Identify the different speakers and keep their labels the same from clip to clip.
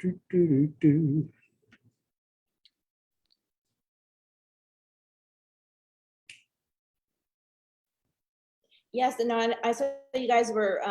Speaker 1: Do, do, do, do.
Speaker 2: Yes, and I saw you guys were,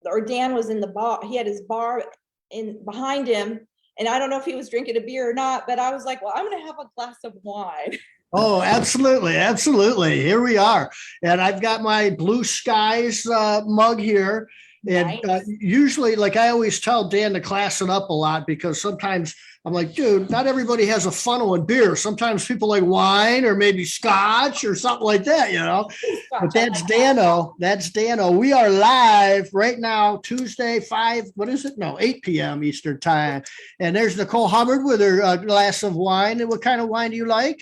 Speaker 2: or Dan was in the bar. He had his bar in behind him, and I don't know if he was drinking a beer or not, but I was like, well, I'm going to have a glass of wine.
Speaker 1: Oh, absolutely. Absolutely. Here we are. And I've got my Blue Skies mug here. And
Speaker 2: Nice.
Speaker 1: usually, like I always tell Dan to class it up a lot because sometimes I'm like, dude, not everybody has a funnel in beer. Sometimes people like wine or maybe scotch or something like that, you know. But that's Dano. That's Dano. We are live right now, Tuesday, 8 p.m. Eastern time. And there's Nicole Hubbard with her glass of wine. And what kind of wine do you like?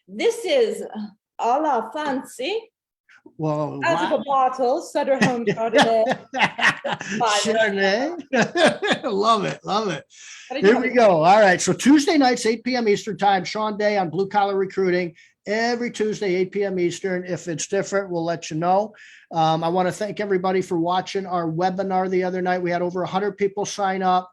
Speaker 2: This is a la fancy.
Speaker 1: Whoa,
Speaker 2: Out of a bottle, Sutter Home Chardonnay.
Speaker 1: Chardonnay. Love it. Love it. Here we go. All right. So Tuesday nights, 8 p.m. Eastern time, Shawn Day on Blue Collar Recruiting. Every Tuesday, 8 p.m. Eastern. If it's different, we'll let you know. I want to thank everybody for watching our webinar the other night. We had over 100 people sign up.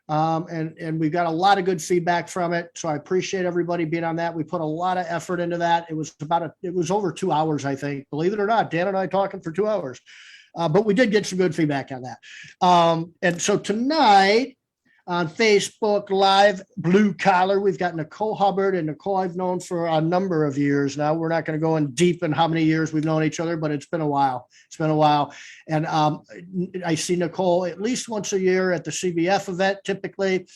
Speaker 1: And we've got a lot of good feedback from it. So I appreciate everybody being on that. We put a lot of effort into that. It was over 2 hours, I think, believe it or not. Dan and I talking for 2 hours, but we did get some good feedback on that. And so tonight on Facebook Live Blue Collar, we've got Nicole Hubbard, and Nicole I've known for a number of years now. We're not going to go in deep in how many years we've known each other, but it's been a while. It's been a while. And I see Nicole at least once a year at the CBF event typically.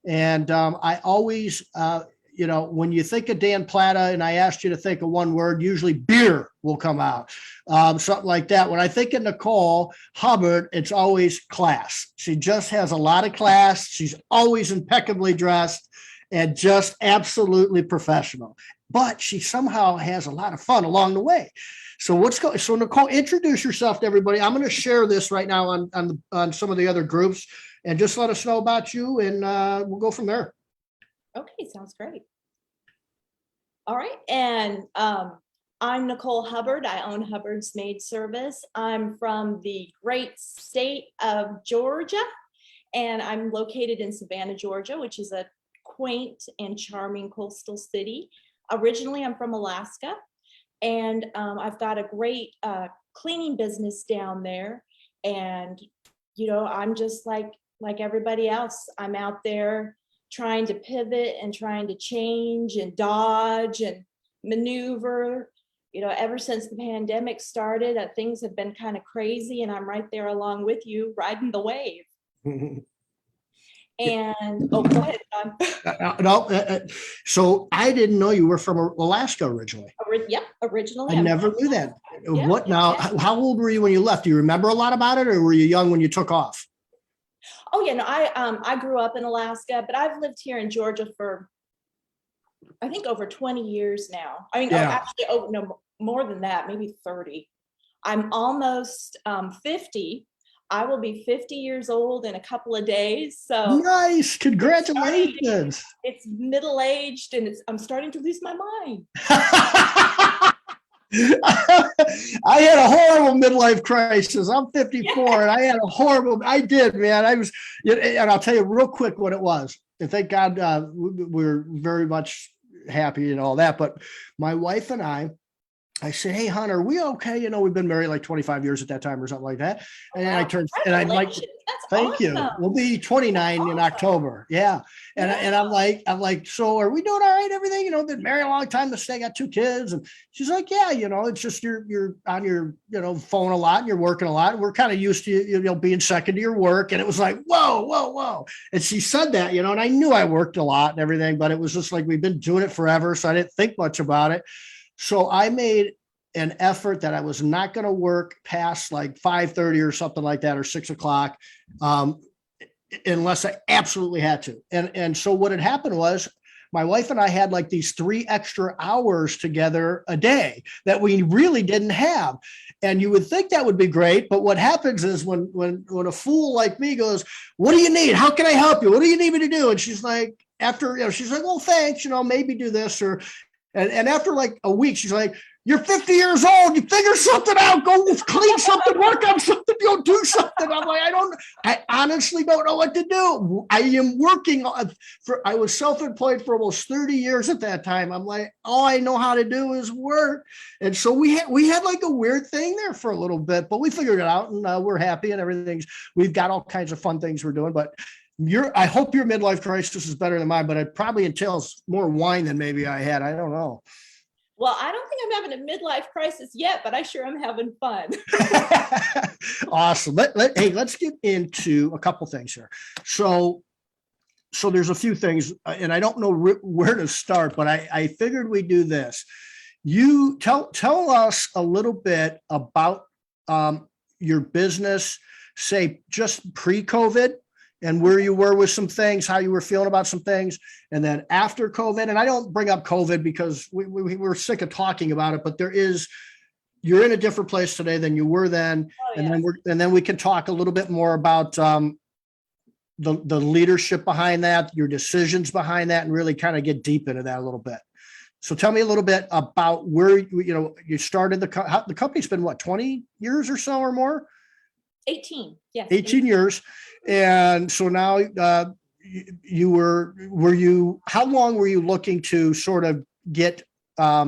Speaker 1: And I always, when you think of Dan Plata and I asked you to think of one word, usually beer will come out, something like that. When I think of Nicole Hubbard, it's always class. She just has a lot of class. She's always impeccably dressed and just absolutely professional. But she somehow has a lot of fun along the way. So So Nicole, introduce yourself to everybody. I'm going to share this right now on some of the other groups, and just let us know about you, and we'll go from there.
Speaker 2: Okay, sounds great. All right, and I'm Nicole Hubbard. I own Hubbard's Maid Service. I'm from the great state of Georgia, and I'm located in Savannah, Georgia, which is a quaint and charming coastal city. Originally, I'm from Alaska, and I've got a great cleaning business down there. And, I'm just like everybody else. I'm out there trying to pivot and trying to change and dodge and maneuver. Ever since the pandemic started, things have been kind of crazy, and I'm right there along with you, riding the wave. And go ahead, John.
Speaker 1: So I didn't know you were from Alaska originally.
Speaker 2: Yeah, originally.
Speaker 1: I never knew that. Yeah, what now? Yeah. How old were you when you left? Do you remember a lot about it, or were you young when you took off?
Speaker 2: Oh yeah, no, I grew up in Alaska, but I've lived here in Georgia for, I think, over 20 years now. I mean, no, more than that, maybe 30. I'm almost 50. I will be 50 years old in a couple of days. So
Speaker 1: nice, congratulations!
Speaker 2: It's middle-aged, and I'm starting to lose my mind.
Speaker 1: I had a horrible midlife crisis. I'm 54, and I had a horrible. I did, man. And I'll tell you real quick what it was. And thank God we're very much happy and all that. But my wife and I said, "Hey, hon, are we okay? We've been married like 25 years at that time or something like that." And I turned, and I'm like, "Thank you. We'll be 29 in October." Yeah. And I'm like, "So are we doing all right? Everything? Been married a long time. I got 2 kids." And she's like, "Yeah, it's just you're on your phone a lot and you're working a lot. And we're kind of used to being second to your work." And it was like, whoa. And she said that, and I knew I worked a lot and everything, but it was just like we've been doing it forever, so I didn't think much about it. So I made an effort that I was not going to work past like 5:30 or something like that, or 6 o'clock, unless I absolutely had to. And so what had happened was my wife and I had like these 3 extra hours together a day that we really didn't have. And you would think that would be great. But what happens is when a fool like me goes, "What do you need? How can I help you? What do you need me to do?" And she's like, she's like, "Well, thanks, maybe do this," and after like a week, she's like, "You're 50 years old. You figure something out. Go clean something, work on something. go do something. I'm like, I honestly don't know what to do. I am working I was self-employed for almost 30 years at that time. I'm like, all I know how to do is work. And so we had like a weird thing there for a little bit, but we figured it out, and we're happy, and we've got all kinds of fun things we're doing. But I hope your midlife crisis is better than mine, but it probably entails more wine than maybe I had. I don't know.
Speaker 2: Well, I don't think I'm having a midlife crisis yet, but I sure am having fun.
Speaker 1: Awesome. Hey, let's get into a couple things here. So there's a few things, and I don't know where to start, but I figured we'd do this. You tell us a little bit about your business, say just pre-COVID, and where you were with some things, how you were feeling about some things, and then after COVID. And I don't bring up COVID because we're sick of talking about it, but you're in a different place today than you were then.
Speaker 2: Oh,
Speaker 1: and
Speaker 2: yeah.
Speaker 1: then we can talk a little bit more about the leadership behind that, your decisions behind that, and really kind of get deep into that a little bit. So tell me a little bit about where you started the company's been what, 20 years or so or more?
Speaker 2: 18, yes.
Speaker 1: 18 years. And so now how long were you looking to sort of get, how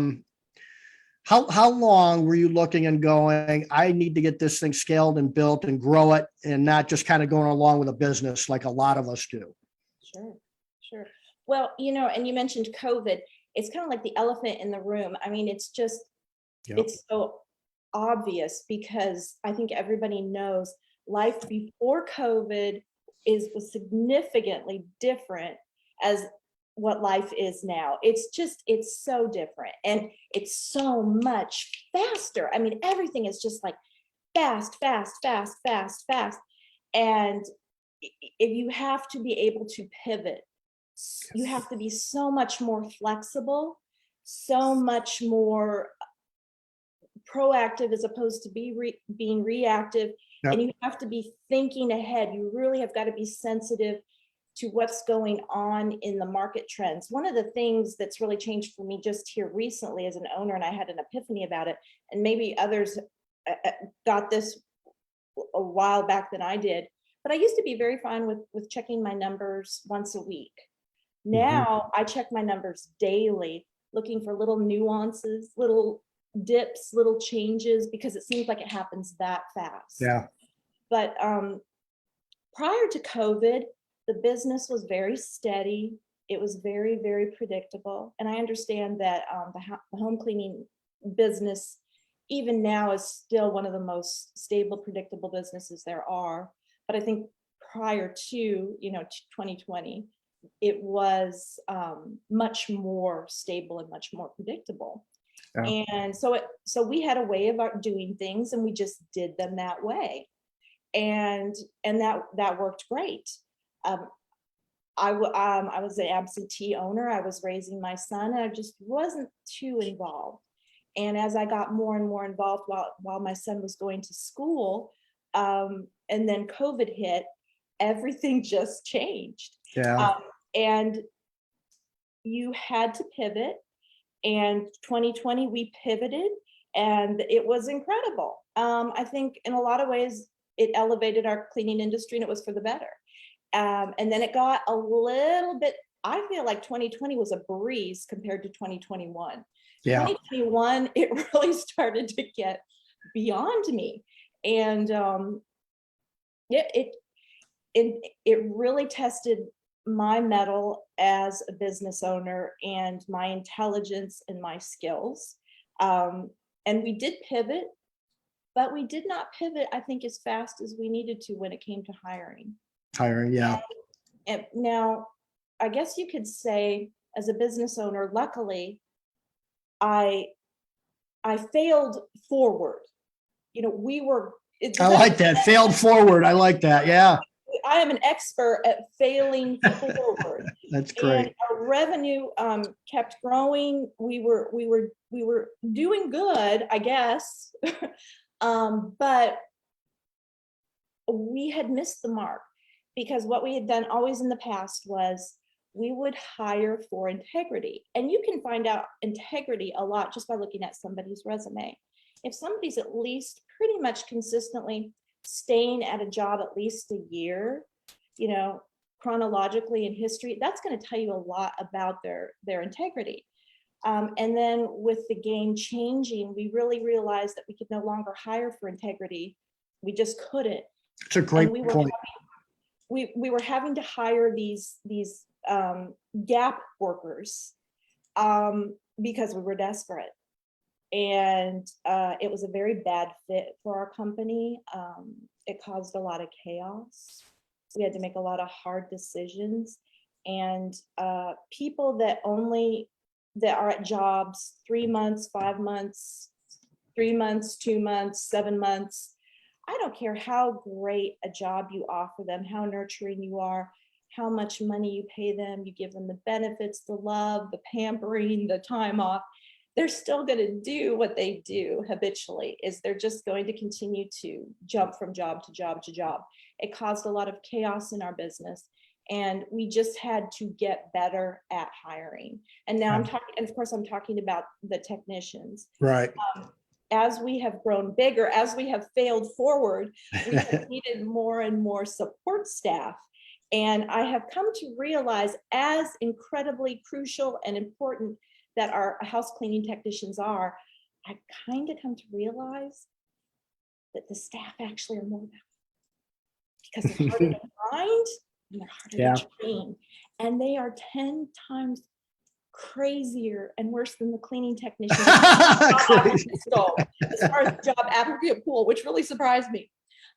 Speaker 1: long were you looking and going, I need to get this thing scaled and built and grow it, and not just kind of going along with a business like a lot of us do?
Speaker 2: Sure. Well, and you mentioned COVID. It's kind of like the elephant in the room. I mean, it's just,
Speaker 1: Yep.
Speaker 2: It's so obvious, because I think everybody knows life before COVID was significantly different as what life is now. It's so different, and it's so much faster. I mean, everything is just like fast. And if you have to be able to pivot, you have to be so much more flexible, so much more proactive as opposed to being reactive.
Speaker 1: Yep.
Speaker 2: And you have to be thinking ahead. You really have got to be sensitive to what's going on in the market trends. One of the things that's really changed for me just here recently as an owner, and I had an epiphany about it, and maybe others got this a while back than I did, but I used to be very fine with checking my numbers once a week. Now I check my numbers daily, looking for little nuances, little dips, little changes, because it seems like it happens that fast.
Speaker 1: Yeah.
Speaker 2: But prior to COVID, the business was very steady. It was very, very predictable. And I understand that the home cleaning business, even now, is still one of the most stable, predictable businesses there are. But I think prior to 2020, it was much more stable and much more predictable. Yeah. And so we had a way of doing things, and we just did them that way, and that worked great. I was an absentee owner. I was raising my son, and I just wasn't too involved. And as I got more and more involved while my son was going to school, and then COVID hit, everything just changed.
Speaker 1: Yeah.
Speaker 2: And you had to pivot. And 2020, we pivoted, and it was incredible. I think in a lot of ways, it elevated our cleaning industry, and it was for the better. And then it got a little bit, I feel like 2020 was a breeze compared to 2021. Yeah. 2021, it really started to get beyond me. And it really tested my mettle as a business owner and my intelligence and my skills. And we did pivot, but we did not pivot, I think, as fast as we needed to when it came to hiring.
Speaker 1: Yeah.
Speaker 2: And now, I guess you could say, as a business owner, luckily, I failed forward.
Speaker 1: I like that. Failed forward. I like that. Yeah.
Speaker 2: I am an expert at failing forward.
Speaker 1: That's great.
Speaker 2: And our revenue kept growing. We were doing good, I guess, but we had missed the mark, because what we had done always in the past was we would hire for integrity. And you can find out integrity a lot just by looking at somebody's resume. If somebody's at least pretty much consistently staying at a job at least a year, you know, chronologically in history, that's going to tell you a lot about their integrity. And then with the game changing, we really realized that we could no longer hire for integrity. We just couldn't.
Speaker 1: It's a great point.
Speaker 2: We were having to hire these gap workers because we were desperate. And it was a very bad fit for our company. It caused a lot of chaos. We had to make a lot of hard decisions. And people that are at jobs 3 months, 5 months, 3 months, 2 months, 7 months, I don't care how great a job you offer them, how nurturing you are, how much money you pay them, you give them the benefits, the love, the pampering, the time off, they're still going to do what they do habitually. Is they're just going to continue to jump from job to job to job. It caused a lot of chaos in our business, and we just had to get better at hiring. And now I'm talking, and of course I'm talking about the technicians.
Speaker 1: Right.
Speaker 2: As we have grown bigger, as we have failed forward, we have needed more and more support staff. And I have come to realize, as incredibly crucial and important that our house cleaning technicians are, I've kind of come to realize that the staff actually are more valuable, because they're harder to find and they're harder to train. And they are 10 times crazier and worse than the cleaning technicians as far as the job applicant pool, which really surprised me.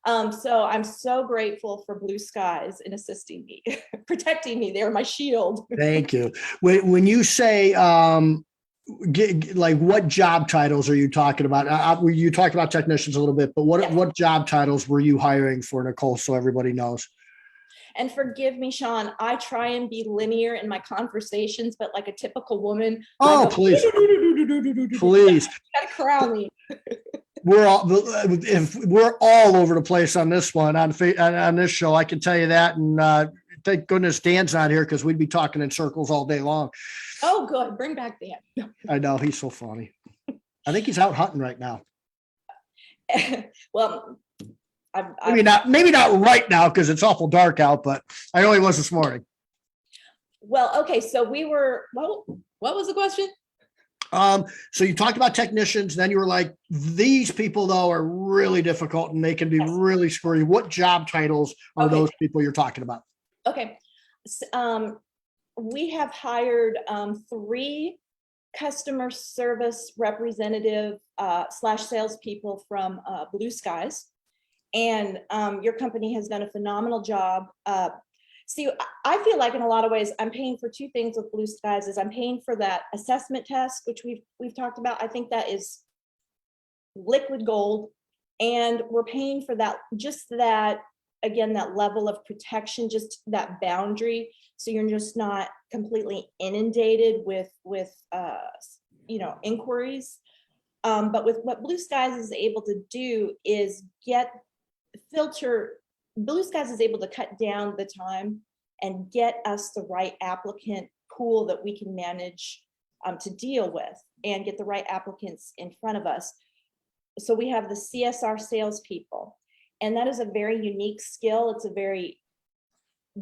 Speaker 2: So I'm so grateful for Blue Skies in assisting me, protecting me. They're my shield.
Speaker 1: Thank you. When you say, like, what job titles are you talking about? You talked about technicians a little bit, but what job titles were you hiring for, Nicole, so everybody knows?
Speaker 2: And forgive me, Shawn, I try and be linear in my conversations, but like a typical woman.
Speaker 1: Oh, please. Please.
Speaker 2: Gotta corral me.
Speaker 1: We're all over the place on this one, on this show. I can tell you that. And thank goodness Dan's not here, because we'd be talking in circles all day long.
Speaker 2: Oh, good. Bring back Dan.
Speaker 1: I know, he's so funny. I think he's out hunting right now.
Speaker 2: Well,
Speaker 1: maybe not right now, because it's awful dark out, but I know he was this morning.
Speaker 2: Well, okay. So what was the question?
Speaker 1: So you talked about technicians, then you were like, these people though are really difficult and they can be really screwy. What job titles are those people you're talking about?
Speaker 2: Okay. So, we have hired 3 customer service representative / salespeople from Blue Skies. And your company has done a phenomenal job. See, I feel like in a lot of ways, I'm paying for 2 things with Blue Skies. Is I'm paying for that assessment test, which we've talked about. I think that is liquid gold. And we're paying for that, just that, again, that level of protection, just that boundary. So you're just not completely inundated with inquiries. But with what Blue Skies is able to do is Blue Skies is able to cut down the time and get us the right applicant pool that we can manage to deal with, and get the right applicants in front of us. So we have the CSR salespeople, and that is a very unique skill. It's a very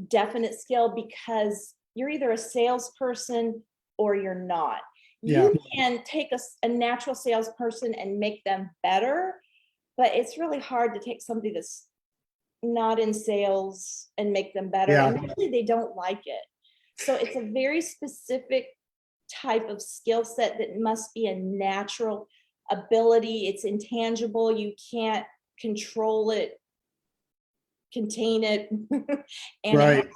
Speaker 2: definite skill, because you're either a salesperson or you're not.
Speaker 1: Yeah.
Speaker 2: You can take a natural salesperson and make them better, but it's really hard to take somebody that's not in sales and make them better.
Speaker 1: Yeah.
Speaker 2: And usually they don't like it. So it's a very specific type of skill set that must be a natural ability. It's intangible. You can't control it, contain it. And
Speaker 1: right.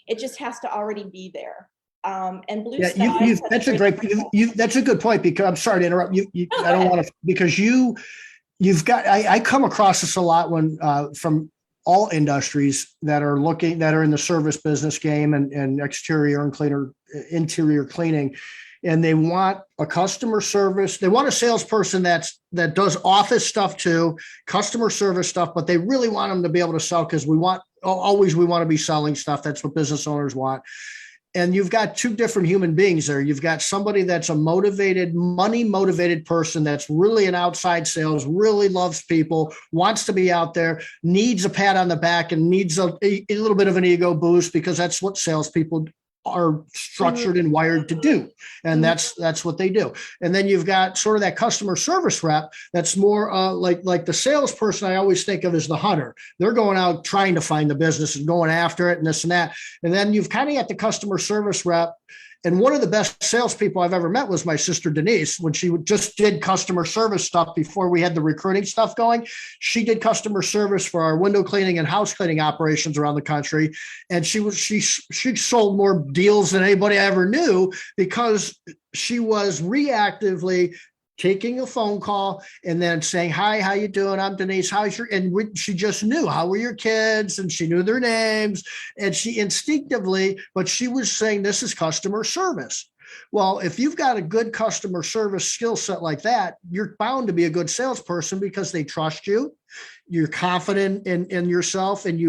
Speaker 2: It just has to already be there. And Blue
Speaker 1: Skies. That's a good point, because I'm sorry to interrupt you.
Speaker 2: No,
Speaker 1: I don't want to, because you've got, I come across this a lot when from all industries that are in the service business game and exterior and interior cleaning, and they want a customer service. They want a salesperson that does office stuff too, customer service stuff, but they really want them to be able to sell, because we want to be selling stuff. That's what business owners want. And you've got two different human beings there. You've got somebody that's a motivated, money motivated person that's really an outside sales, really loves people, wants to be out there, needs a pat on the back, and needs a little bit of an ego boost, because that's what salespeople are structured and wired to do. And that's what they do. And then you've got sort of that customer service rep that's more like the salesperson I always think of as the hunter. They're going out trying to find the business and going after it and this and that. And then you've kind of got the customer service rep. And one of the best salespeople I've ever met was my sister Denise. When she just did customer service stuff before we had the recruiting stuff going, she did customer service for our window cleaning and house cleaning operations around the country. And she sold more deals than anybody I ever knew, because she was reactively taking a phone call and then saying, "Hi, how you doing? I'm Denise. How's your?" And she just knew, "How were your kids?" And she knew their names, and she instinctively, but she was saying, "This is customer service." Well, if you've got a good customer service skill set like that, you're bound to be a good salesperson, because they trust you. You're confident in yourself, and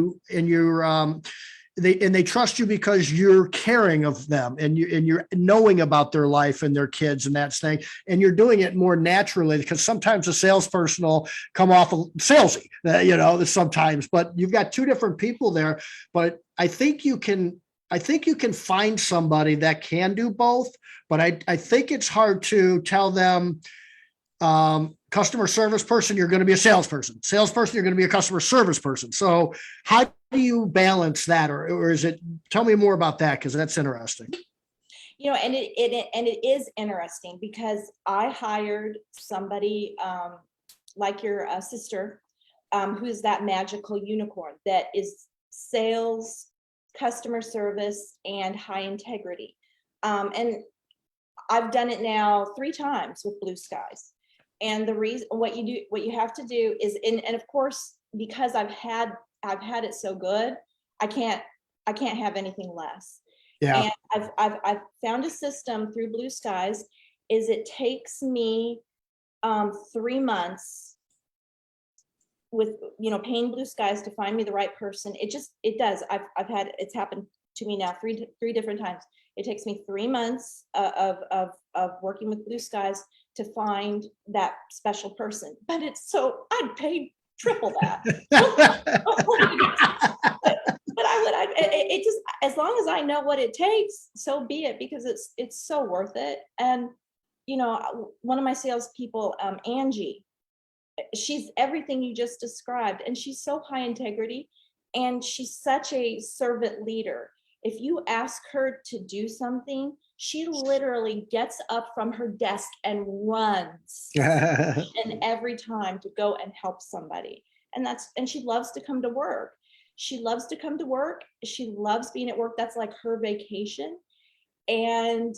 Speaker 1: they trust you because you're caring of them, and you're knowing about their life and their kids and that thing, and you're doing it more naturally, because sometimes a salesperson will come off salesy, sometimes, but you've got two different people there. But I think you can find somebody that can do both, but I think it's hard to tell them, customer service person, you're going to be a salesperson. Salesperson, you're going to be a customer service person. So how do you balance that? Or is it, tell me more about that, because that's interesting.
Speaker 2: And it is interesting, because I hired somebody like your sister, who's that magical unicorn that is sales, customer service, and high integrity. And I've done it now 3 times with Blue Skies. And the reason, what you have to do is, and of course, because I've had it so good, I can't have anything less.
Speaker 1: Yeah.
Speaker 2: And I've found a system through Blue Skies. Is it takes me 3 months with paying Blue Skies to find me the right person. It does. It's happened to me now three different times. It takes me 3 months of working with Blue Skies to find that special person. But I'd pay triple that. but it just, as long as I know what it takes, so be it, because it's so worth it. And one of my salespeople, Angie, she's everything you just described, and she's so high integrity, and she's such a servant leader. If you ask her to do something, she literally gets up from her desk and runs and every time to go and help somebody. And she loves to come to work. She loves to come to work. She loves being at work. That's like her vacation. And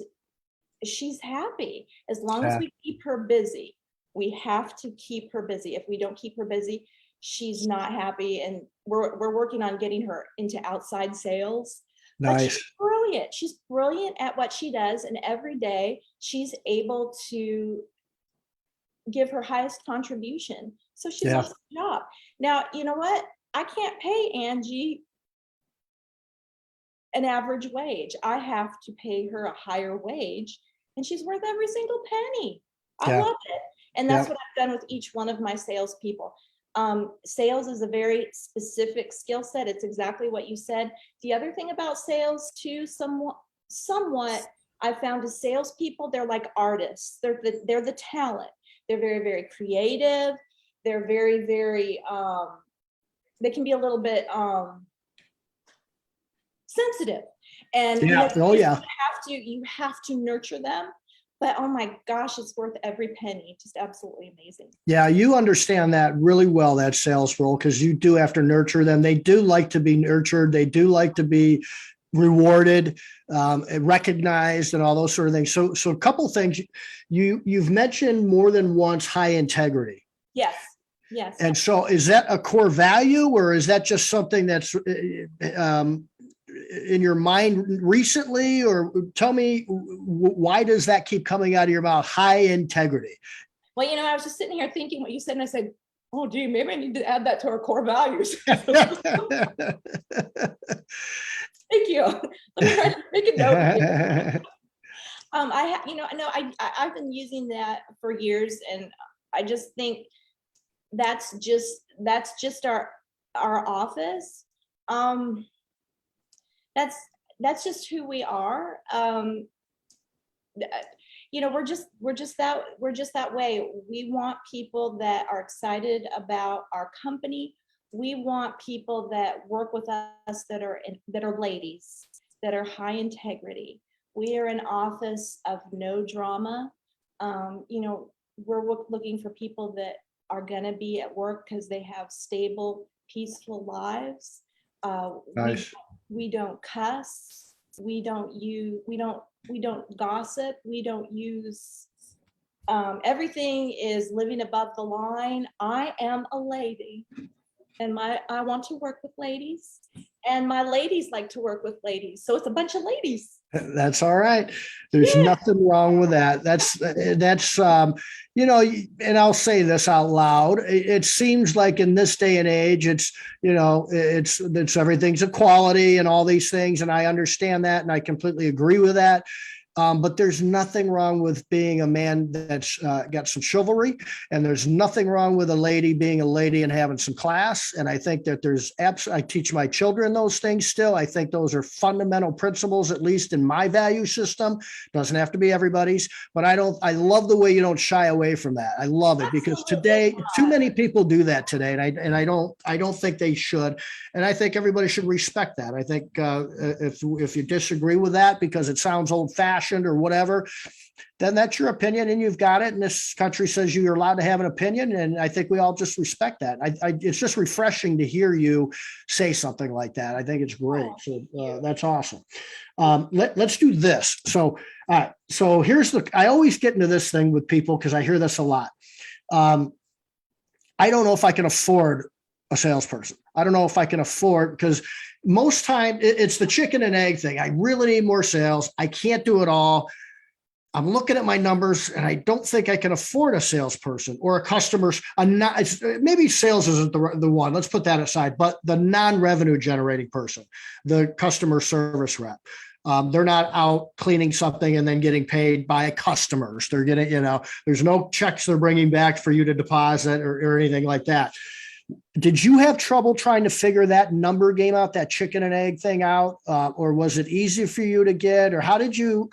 Speaker 2: she's happy as long as we keep her busy. We have to keep her busy. If we don't keep her busy, she's not happy. And we're working on getting her into outside sales.
Speaker 1: Nice.
Speaker 2: But she's brilliant. She's brilliant at what she does. And every day she's able to give her highest contribution. So she loves the job. Now, you know what? I can't pay Angie an average wage. I have to pay her a higher wage, and she's worth every single penny. I love it. And that's what I've done with each one of my salespeople. Sales is a very specific skill set. It's exactly what you said. The other thing about sales too, somewhat I found is salespeople, they're like artists. They're the talent. They're very, very creative. They're very, very, they can be a little bit sensitive. And you have to nurture them. But oh my gosh, it's worth every penny. Just absolutely amazing.
Speaker 1: Yeah, you understand that really well, that sales role, because you do have to nurture them. They do like to be nurtured. They do like to be rewarded, and recognized, and all those sort of things. So a couple things you've mentioned more than once: high integrity.
Speaker 2: Yes.
Speaker 1: And so, is that a core value, or is that just something that's in your mind recently? Or tell me, why does that keep coming out of your mouth? High integrity.
Speaker 2: Well, I was just sitting here thinking what you said, and I said, oh, gee, maybe I need to add that to our core values. Thank you. Let me write, make a note here. I've been using that for years, and I just think that's just our office. That's just who we are. We're just that way. We want people that are excited about our company. We want people that work with us that are ladies, that are high integrity. We are an office of no drama. We're looking for people that are going to be at work because they have stable, peaceful lives.
Speaker 1: Nice.
Speaker 2: We don't cuss. We don't gossip. We don't use, everything is living above the line. I am a lady, and I want to work with ladies, and my ladies like to work with ladies. So it's a bunch of ladies.
Speaker 1: That's all right. There's nothing wrong with that. That's, and I'll say this out loud. It seems like in this day and age, it's everything's equality and all these things. And I understand that. And I completely agree with that. But there's nothing wrong with being a man that's got some chivalry, and there's nothing wrong with a lady being a lady and having some class. And I think that I teach my children those things still. I think those are fundamental principles, at least in my value system. Doesn't have to be everybody's, but I love the way you don't shy away from that. I love it because today, too many people do that today. And I don't think they should. And I think everybody should respect that. I think if you disagree with that because it sounds old fashioned or whatever, then that's your opinion and you've got it. And this country says you're allowed to have an opinion. And I think we all just respect that. It's just refreshing to hear you say something like that. I think it's great. So that's awesome. Let's do this. So, all right. So I always get into this thing with people because I hear this a lot. I don't know if I can afford a salesperson. I don't know if I can afford, because most time it's the chicken and egg thing. I really need more sales. I can't do it all. I'm looking at my numbers and I don't think I can afford a salesperson or a customer. Maybe sales isn't the one. Let's put that aside. But the non-revenue generating person, the customer service rep, they're not out cleaning something and then getting paid by customers. They're getting, there's no checks they're bringing back for you to deposit or anything like that. Did you have trouble trying to figure that number game out, that chicken and egg thing out? Or was it easy for you to get, or how did you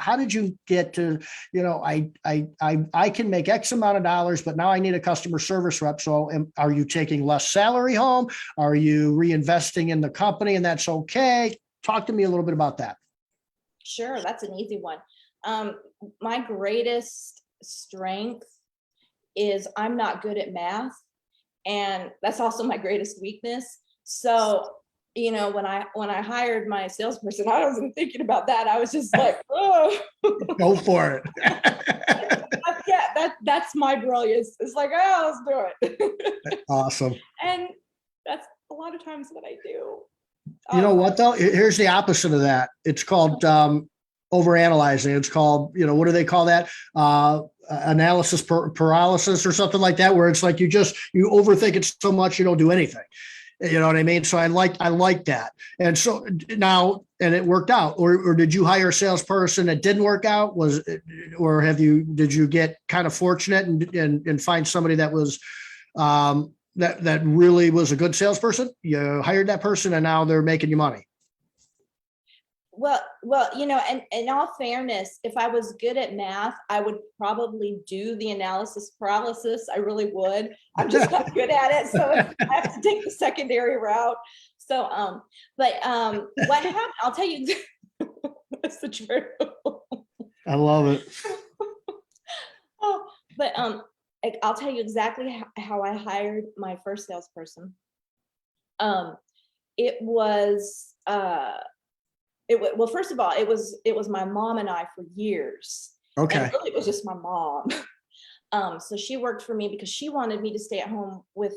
Speaker 1: get to, I can make X amount of dollars, but now I need a customer service rep. So are you taking less salary home? Are you reinvesting in the company and that's okay? Talk to me a little bit about that.
Speaker 2: Sure. That's an easy one. My greatest strength is I'm not good at math. And that's also my greatest weakness. So, when I hired my salesperson, I wasn't thinking about that. I was just like, oh,
Speaker 1: go for it.
Speaker 2: Yeah, that's my brilliance. It's like, oh, let's do it.
Speaker 1: Awesome.
Speaker 2: And that's a lot of times what I do.
Speaker 1: You know what though? Here's the opposite of that. It's called overanalyzing. It's called, what do they call that? Analysis paralysis or something like that, where it's like you overthink it so much you don't do anything. You know what I mean? So I like that. And so now, and it worked out. Or did you hire a salesperson that didn't work out? Did you get kind of fortunate and find somebody that was that really was a good salesperson? You hired that person and now they're making you money.
Speaker 2: Well, and in all fairness, if I was good at math, I would probably do the analysis paralysis. I really would. I'm just not good at it. So I have to take the secondary route. So, what happened? I'll tell you, that's the truth.
Speaker 1: I love it.
Speaker 2: But I'll tell you exactly how I hired my first salesperson. Well, first of all, it was my mom and I for years.
Speaker 1: Okay.
Speaker 2: And really, it was just my mom. So she worked for me because she wanted me to stay at home with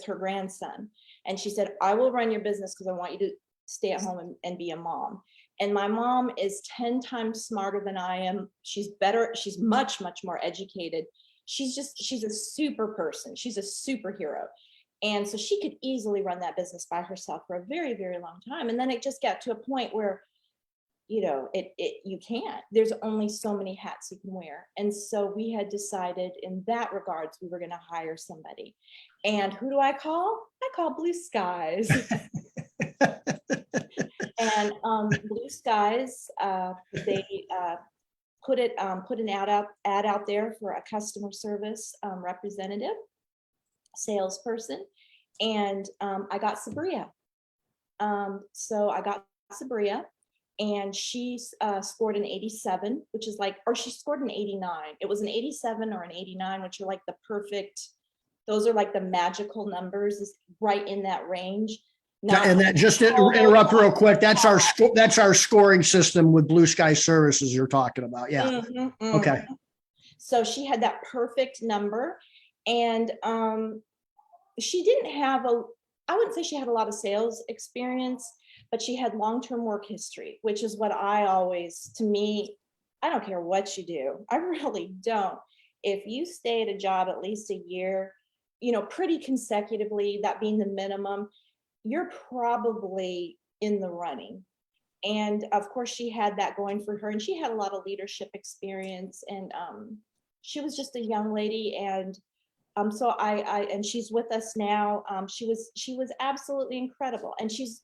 Speaker 2: her grandson. And she said, I will run your business because I want you to stay at home and be a mom. And my mom is 10 times smarter than I am. She's better. She's much, much more educated. She's a super person. She's a superhero. And so she could easily run that business by herself for a very, very long time. And then it just got to a point where, you know, you can't, there's only so many hats you can wear. And so we had decided in that regards, we were going to hire somebody. And who do I call? I call Blue Skies. And Blue Skies, they put an ad out there for a customer service representative, salesperson, and I got Sabria. So I got Sabria, and she scored an 87, which is like, or she scored an 89. It was an 87 or an 89, which are like the perfect, those are like the magical numbers, is right in that range.
Speaker 1: And that, just to interrupt real quick, that's our scoring system with Blue Sky Services you're talking about. Yeah.
Speaker 2: Mm-hmm, mm-hmm.
Speaker 1: Okay.
Speaker 2: So she had that perfect number, and she didn't have I wouldn't say she had a lot of sales experience, but she had long-term work history, which is what I always, to me, I don't care what you do. I really don't. If you stay at a job at least a year, you know, pretty consecutively, that being the minimum, you're probably in the running. And of course she had that going for her, and she had a lot of leadership experience, and she was just a young lady. And so and she's with us now. She was absolutely incredible, and she's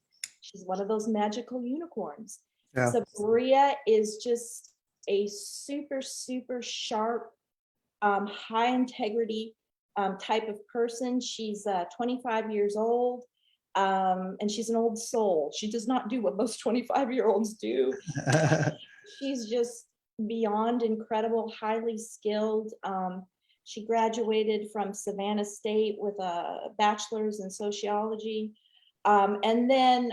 Speaker 2: one of those magical unicorns.
Speaker 1: Yeah.
Speaker 2: Sabria is just a super, super sharp, high integrity type of person. She's 25 years old. And she's an old soul. She does not do what most 25-year-olds do. She's just beyond incredible, highly skilled. She graduated from Savannah State with a bachelor's in sociology. And then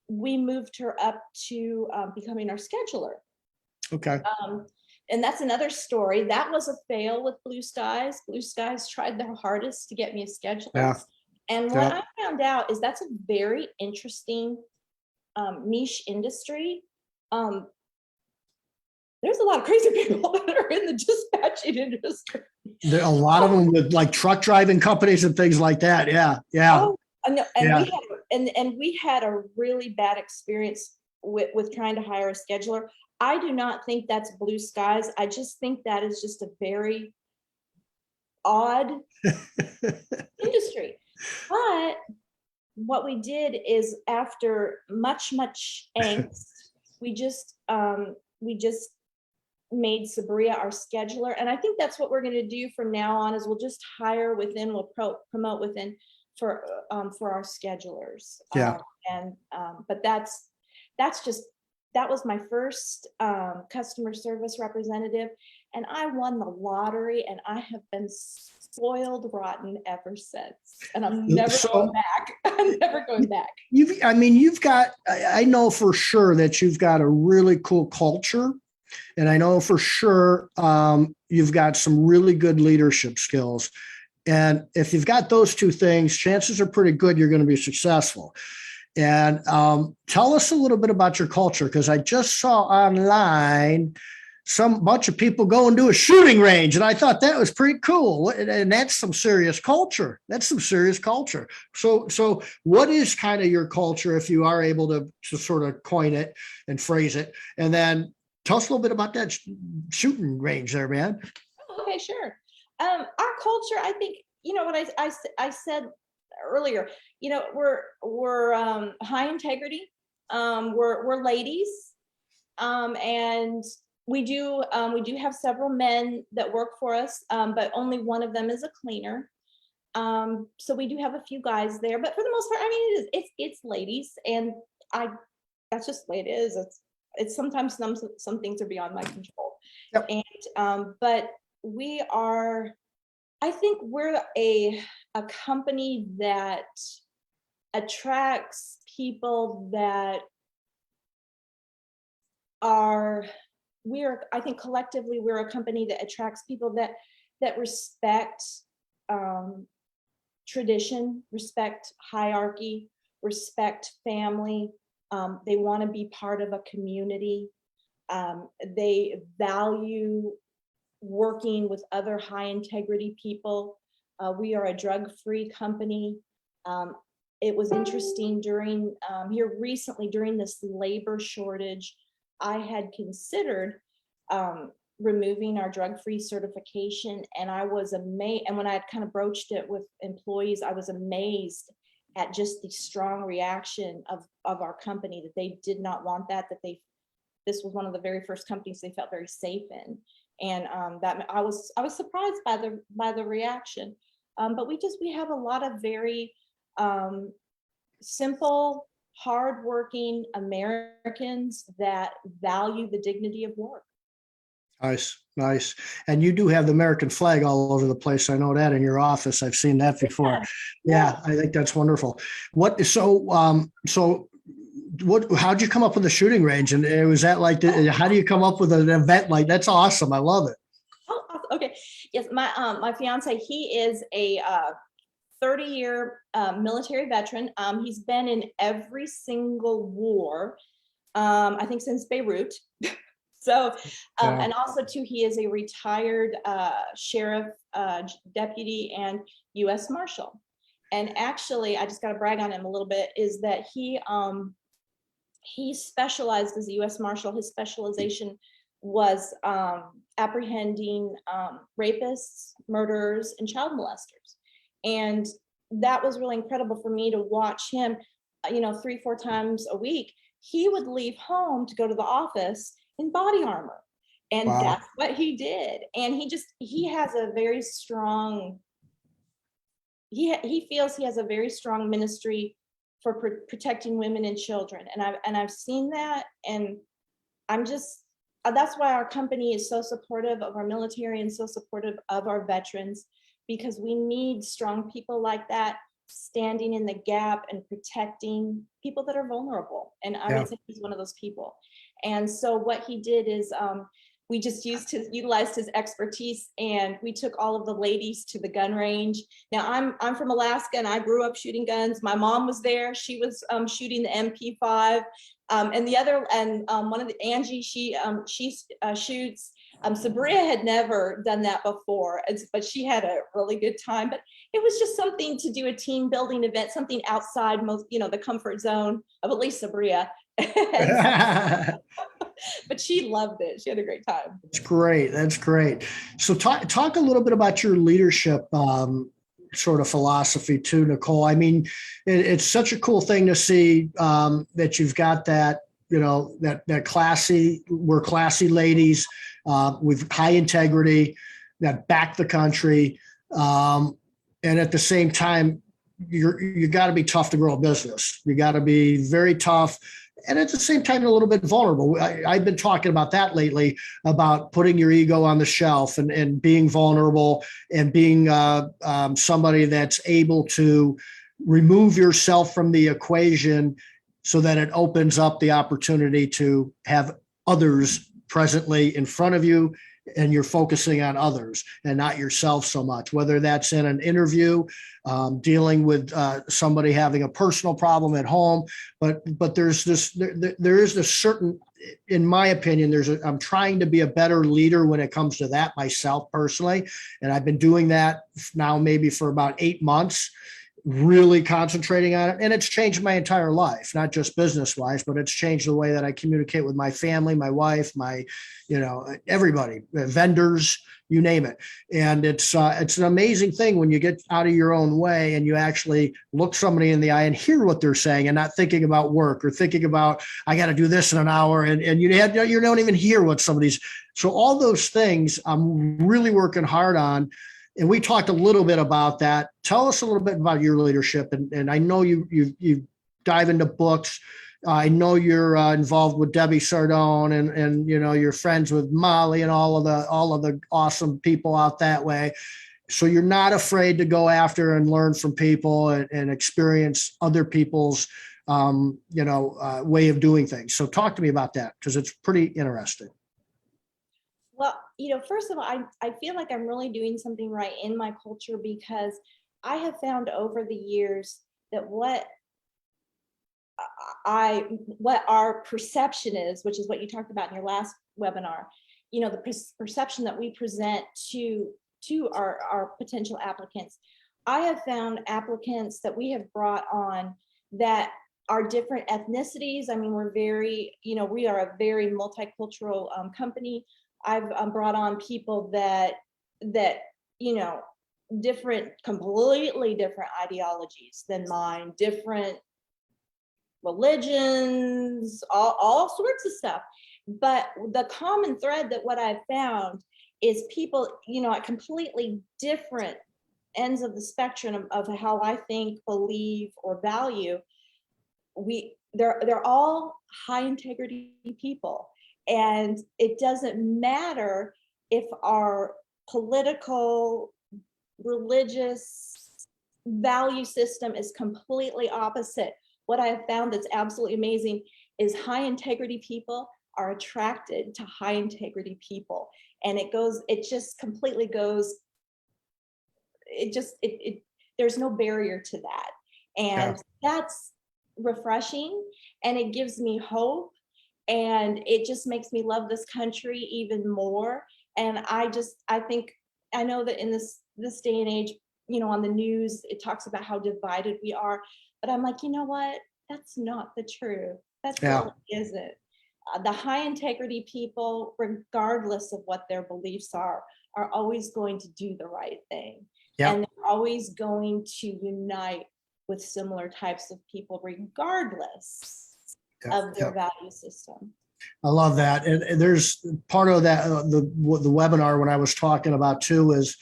Speaker 2: we moved her up to becoming our scheduler.
Speaker 1: Okay.
Speaker 2: And that's another story. That was a fail with Blue Skies. Blue Skies tried their hardest to get me a scheduler.
Speaker 1: Yeah.
Speaker 2: And what I found out is that's a very interesting niche industry. There's a lot of crazy people that are in the dispatching industry.
Speaker 1: There are a lot of them with like truck driving companies and things like that. Yeah. Yeah.
Speaker 2: Oh, and we had a really bad experience with trying to hire a scheduler. I do not think that's Blue Skies. I just think that is just a very odd industry. But what we did is, after much angst, we just made Sabria our scheduler. And I think that's what we're going to do from now on, is we'll just hire within, we'll promote within for our schedulers.
Speaker 1: Yeah.
Speaker 2: But that was my first customer service representative, and I won the lottery, and I have been spoiled rotten ever since. And I'm never going back. I'm never going back. I know for sure that you've got a really cool culture. And I know for sure you've got some really good leadership skills. And if you've got those two things, chances are pretty good you're going to be successful. And tell us a little bit about your culture, because I just saw online bunch of people going to a shooting range, and I thought that was pretty cool. And that's some serious culture. So what is kind of your culture, if you are able to sort of coin it and phrase it? And then tell us a little bit about that shooting range there, man. Okay, sure. Our culture, I think, you know what I said earlier, you know, we're high integrity. We're ladies. And we do have several men that work for us, but only one of them is a cleaner. So we do have a few guys there, but for the most part, I mean, it's ladies, and that's just the way it is. It's sometimes some things are beyond my control.
Speaker 1: Yep.
Speaker 2: And but I think we're a company that attracts people that I think collectively we're a company that attracts people that respect tradition, respect hierarchy, respect family. They want to be part of a community. They value working with other high integrity people. We are a drug-free company. It was interesting during here recently during this labor shortage, I had considered removing our drug-free certification, and I was amazed. And when I had kind of broached it with employees, I was amazed at just the strong reaction of our company, that they did not want that, this was one of the very first companies they felt very safe in. And that I was surprised by the reaction. But we have a lot of very simple, hardworking Americans that value the dignity of work.
Speaker 1: Nice, nice. And you do have the American flag all over the place. I know that in your office. I've seen that before. Yeah, I think that's wonderful. How'd you come up with the shooting range? And was that like, how do you come up with an event like that's awesome? I love it.
Speaker 2: Oh, okay. Yes, my fiance, he is a 30-year military veteran. He's been in every single war, I think since Beirut. So, and also too, he is a retired sheriff, deputy, and U.S. Marshal. And actually, I just got to brag on him a little bit, is that he specialized as a U.S. Marshal. His specialization was apprehending rapists, murderers, and child molesters. And that was really incredible for me to watch him, 3-4 times a week. He would leave home to go to the office in body armor. And wow, that's what he did. And he has a very strong, he feels he has a very strong ministry for protecting women and children. And I've seen that, and that's why our company is so supportive of our military and so supportive of our veterans, because we need strong people like that standing in the gap and protecting people that are vulnerable. And I would say he's one of those people. And so what he did is we just utilized his expertise, and we took all of the ladies to the gun range. Now I'm from Alaska, and I grew up shooting guns. My mom was there. She was shooting the MP5. One of the Angie, she shoots. Sabria had never done that before, but she had a really good time. But it was just something to do, a team building event, something outside the comfort zone of at least Sabria. But she loved it. She had a great time.
Speaker 1: That's great. That's great. So talk a little bit about your leadership sort of philosophy too, Nicole. I mean, it's such a cool thing to see that you've got that, that classy, we're classy ladies with high integrity that back the country. And at the same time, you got to be tough to grow a business. You got to be very tough. And at the same time, a little bit vulnerable. I've been talking about that lately, about putting your ego on the shelf and being vulnerable and being somebody that's able to remove yourself from the equation so that it opens up the opportunity to have others presently in front of you, and you're focusing on others and not yourself so much, whether that's in an interview, dealing with somebody having a personal problem at home. But there is this certain, in my opinion, I'm trying to be a better leader when it comes to that myself personally. And I've been doing that now maybe for about 8 months, really concentrating on it. And it's changed my entire life, not just business wise, but it's changed the way that I communicate with my family, my wife, everybody, vendors, you name it. And it's an amazing thing when you get out of your own way and you actually look somebody in the eye and hear what they're saying, and not thinking about work or thinking about, I got to do this in an hour. And you don't even hear what somebody's. So all those things I'm really working hard on. And we talked a little bit about that. Tell us a little bit about your leadership. And I know you dive into books. I know you're involved with Debbie Sardone, and you're friends with Molly and all of the awesome people out that way. So you're not afraid to go after and learn from people and experience other people's way of doing things. So talk to me about that, because it's pretty interesting.
Speaker 2: Well, first of all, I feel like I'm really doing something right in my culture, because I have found over the years that what our perception is, which is what you talked about in your last webinar, the perception that we present to to our potential applicants. I have found applicants that we have brought on that are different ethnicities. I mean, we're very, we are a very multicultural company. I've brought on people that completely different ideologies than mine, different religions, all sorts of stuff. But the common thread that what I've found is people, at completely different ends of the spectrum of how I think, believe, or value. They're all high integrity people, and it doesn't matter if our political, religious value system is completely opposite. What I have found that's absolutely amazing is high integrity people are attracted to high integrity people, and it just completely goes. There's no barrier to that, and that's refreshing, and it gives me hope, and it just makes me love this country even more. And I know that in this day and age, on the news, it talks about how divided we are, but I'm like, you know what? That's not the truth. That really isn't. The high integrity people, regardless of what their beliefs are always going to do the right thing. And they're always going to unite with similar types of people, regardless of their value system.
Speaker 1: I love that. And there's part of that, the webinar when I was talking about too is,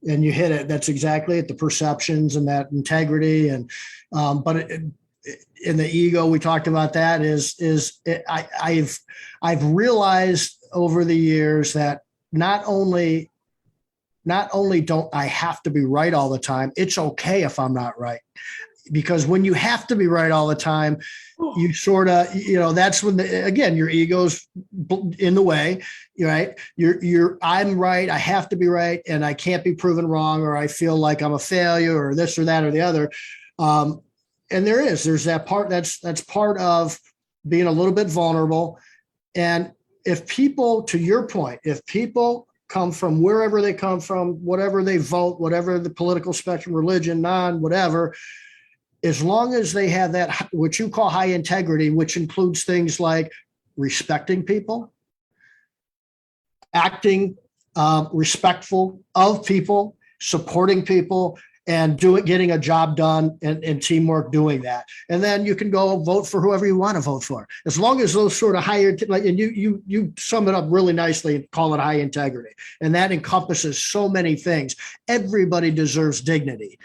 Speaker 1: and you hit it, that's exactly it, the perceptions and that integrity. And, but in the ego, we talked about that I've realized over the years that not only don't I have to be right all the time, it's okay if I'm not right. Because when you have to be right all the time, you sort of, that's when again, your ego's in the way, right? I'm right. I have to be right. And I can't be proven wrong, or I feel like I'm a failure or this or that or the other. And there's that part that's part of being a little bit vulnerable. And if people, to your point, if people come from wherever they come from, whatever they vote, whatever the political spectrum, religion, whatever, as long as they have that, what you call high integrity, which includes things like respecting people, acting respectful of people, supporting people, and getting a job done, and teamwork doing that. And then you can go vote for whoever you want to vote for. As long as those sort of higher, and you sum it up really nicely and call it high integrity. And that encompasses so many things. Everybody deserves dignity.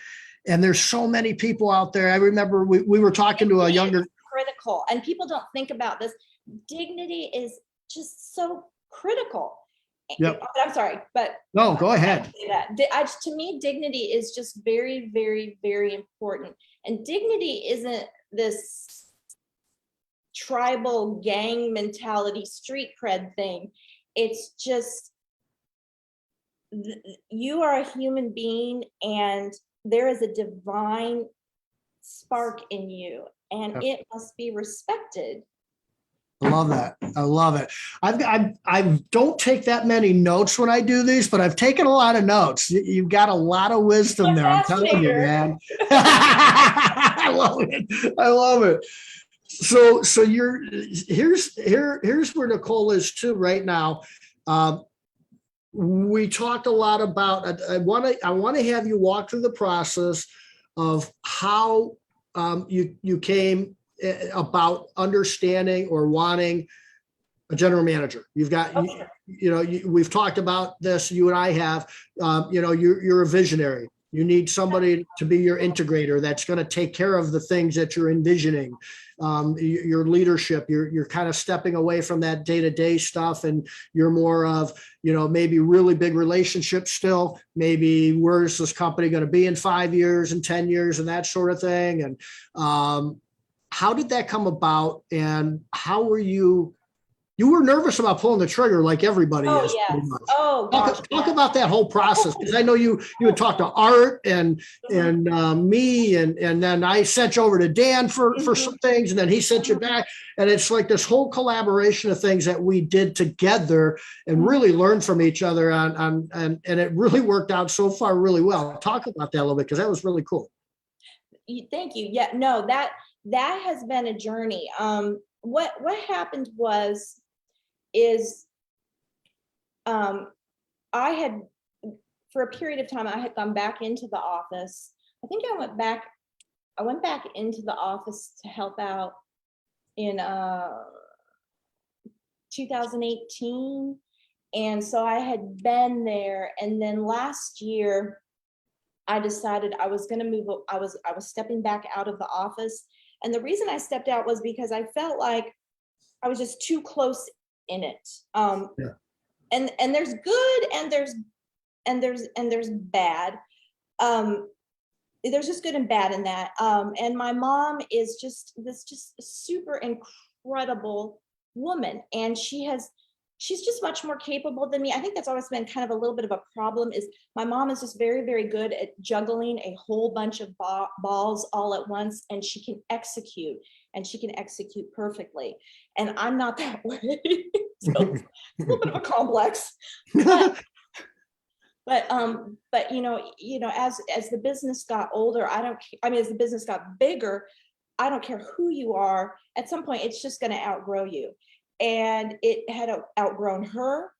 Speaker 1: And there's so many people out there. I remember we were talking to a younger.
Speaker 2: Critical, and people don't think about this. Dignity is just so critical.
Speaker 1: Yep.
Speaker 2: I'm sorry, but
Speaker 1: no, go ahead.
Speaker 2: To me, dignity is just very, very, very important. And dignity isn't this tribal gang mentality, street cred thing. It's just you are a human being, and there is a divine spark in you, and it must be respected.
Speaker 1: I love that. I love it. I don't take that many notes when I do these, but I've taken a lot of notes. You've got a lot of wisdom there. I'm telling you, man. I love it. I love it. So here's where Nicole is too right now. We talked a lot about. I want to have you walk through the process of how you came about understanding or wanting a general manager. You've got, we've talked about this, you and I have, you're a visionary. You need somebody to be your integrator that's going to take care of the things that you're envisioning. Your leadership, you're kind of stepping away from that day-to-day stuff, and you're more of, maybe really big relationships still, maybe where's this company going to be in 5 years and 10 years and that sort of thing. And how did that come about, and how were you you were nervous about pulling the trigger like everybody
Speaker 2: Oh,
Speaker 1: is.
Speaker 2: yes.
Speaker 1: Pretty much.
Speaker 2: Oh, gosh.
Speaker 1: Talk about that whole process, because I know you would talk to Art and me, and then I sent you over to Dan for some things, and then he sent you back, and it's like this whole collaboration of things that we did together and really learned from each other on and it really worked out so far really well. Talk about that a little bit, because that was really cool.
Speaker 2: Thank you. Yeah, no, that has been a journey. What happened is I had, for a period of time, I had gone back into the office. I think I went back into the office to help out in 2018. And so I had been there. And then last year, I decided I was going to move. I was stepping back out of the office. And the reason I stepped out was because I felt like I was just too close in it. And there's good and there's bad. There's just good and bad in that. And my mom is just super incredible woman, and she's just much more capable than me. I think that's always been kind of a little bit of a problem, is my mom is just very, very good at juggling a whole bunch of balls all at once, and she can execute perfectly. And I'm not that way. So it's a little bit of a complex. But as the business got older, as the business got bigger, I don't care who you are, at some point it's just going to outgrow you. And it had outgrown her,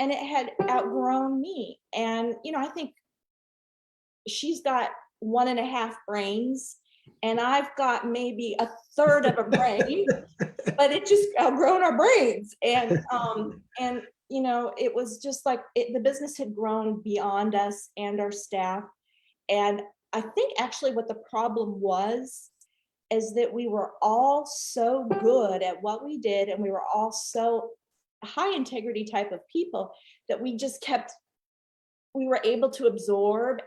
Speaker 2: and it had outgrown me. And, I think she's got 1.5 brains, and I've got maybe 1/3 of a brain, but it just outgrown our brains. And, it was just like the business had grown beyond us and our staff. And I think actually what the problem was is that we were all so good at what we did, and we were all so high integrity type of people that we were able to absorb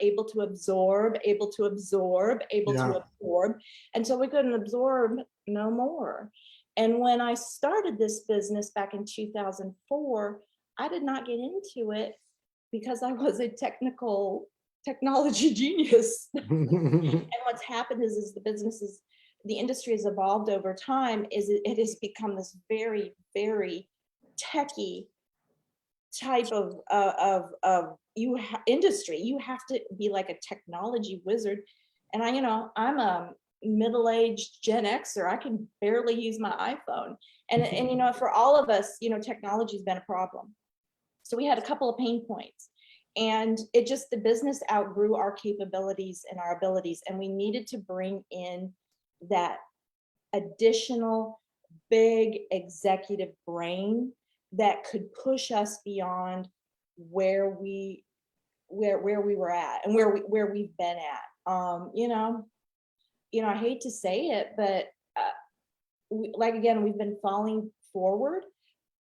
Speaker 2: until we couldn't absorb no more. And when I started this business back in 2004, I did not get into it because I was a technology genius. And what's happened is the industry has evolved over time. It has become this very, very techie type of industry. You have to be like a technology wizard. And I'm a middle-aged Gen Xer. I can barely use my iPhone. And for all of us, technology has been a problem. So we had a couple of pain points, and the business outgrew our capabilities and our abilities. And we needed to bring in that additional big executive brain that could push us beyond where we were at and where we've been at. I hate to say it, but we've been falling forward,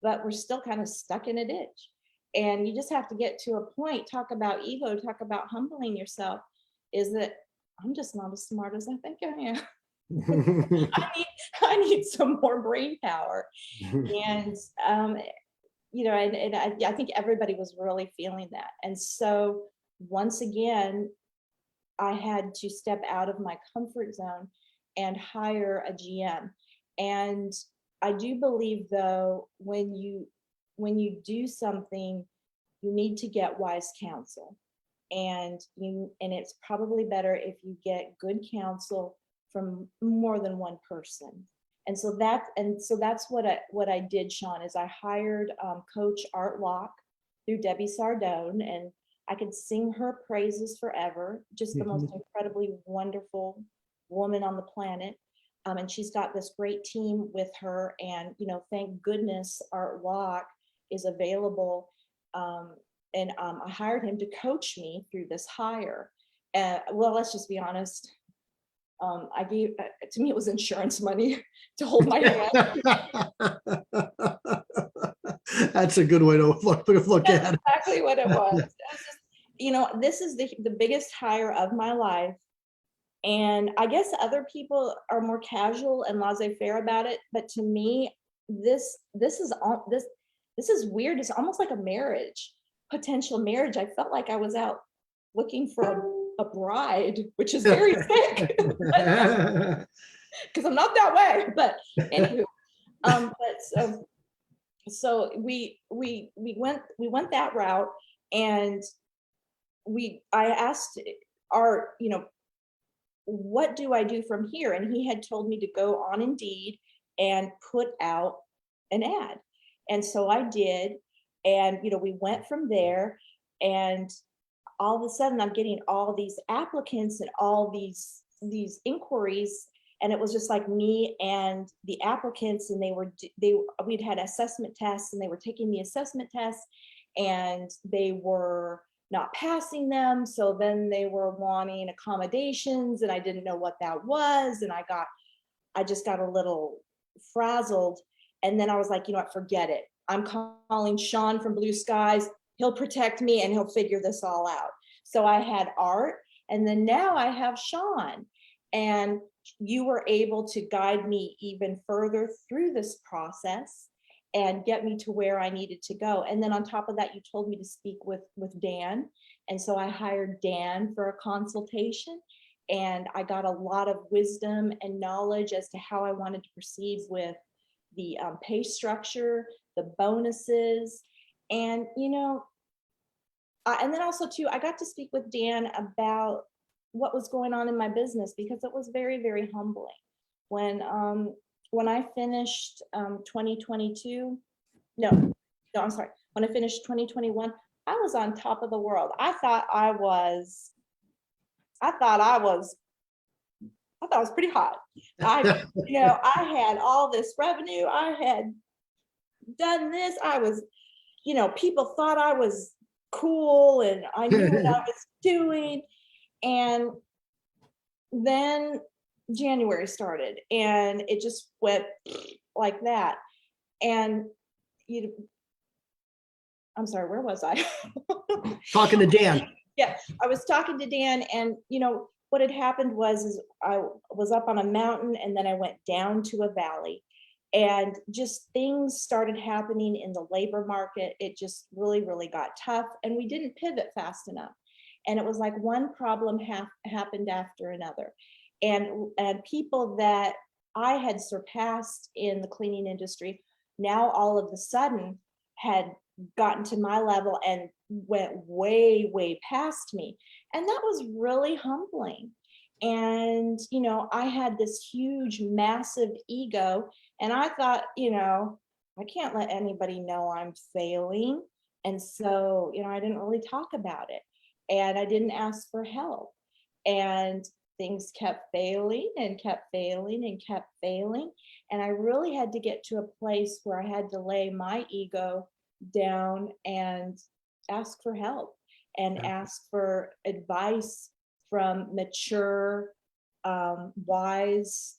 Speaker 2: but we're still kind of stuck in a ditch. And you just have to get to a point, talk about ego, talk about humbling yourself, is that I'm just not as smart as I think I am. I need some more brain power. And, I think everybody was really feeling that. And so once again, I had to step out of my comfort zone and hire a GM. And I do believe, though, when you do something, you need to get wise counsel, and it's probably better if you get good counsel from more than one person. And so that's what I did, Shawn, is I hired Coach Art Locke through Debbie Sardone, and I could sing her praises forever. Just the most incredibly wonderful woman on the planet. And she's got this great team with her, and thank goodness Art Locke is available. And I hired him to coach me through this hire. Well, let's just be honest. To me, it was insurance money to hold my hand.
Speaker 1: That's a good way to look at it.
Speaker 2: Exactly what it was. This is the biggest hire of my life. And I guess other people are more casual and laissez-faire about it. But to me, this is weird. It's almost like a marriage, potential marriage. I felt like I was out looking for a bride, which is very sick because I'm not that way. But anywho, but so we went that route, and I asked Art, what do I do from here? And he had told me to go on Indeed and put out an ad. And so I did. And, we went from there, and all of a sudden I'm getting all these applicants and all these inquiries. And it was just like me and the applicants, and we'd had assessment tests, and they were taking the assessment tests, and they were not passing them. So then they were wanting accommodations, and I didn't know what that was. And I just got a little frazzled. And then I was like, what, forget it. I'm calling Shawn from Blue Skies. He'll protect me, and he'll figure this all out. So I had Art, and then now I have Shawn. And you were able to guide me even further through this process and get me to where I needed to go. And then on top of that, you told me to speak with Dan. And so I hired Dan for a consultation, and I got a lot of wisdom and knowledge as to how I wanted to proceed with the pay structure, the bonuses, and, and then also too, I got to speak with Dan about what was going on in my business, because it was very, very humbling. When I finished 2022, I'm sorry. When I finished 2021, I was on top of the world. I thought I was pretty hot. I had all this revenue. I had done this. I was, people thought I was cool, and I knew what I was doing. And then January started, and it just went like that. And I'm sorry, where was I?
Speaker 1: Talking to Dan.
Speaker 2: Yeah, I was talking to Dan, and what had happened was I was up on a mountain, and then I went down to a valley, and just things started happening in the labor market. It just really, really got tough, and we didn't pivot fast enough. And it was like one problem happened after another. And people that I had surpassed in the cleaning industry now all of a sudden had gotten to my level and went way, way past me. And that was really humbling. And, I had this huge, massive ego. And I thought, I can't let anybody know I'm failing. And so, I didn't really talk about it. And I didn't ask for help. And things kept failing and kept failing and kept failing. And I really had to get to a place where I had to lay my ego down and ask for help and ask for advice from mature, wise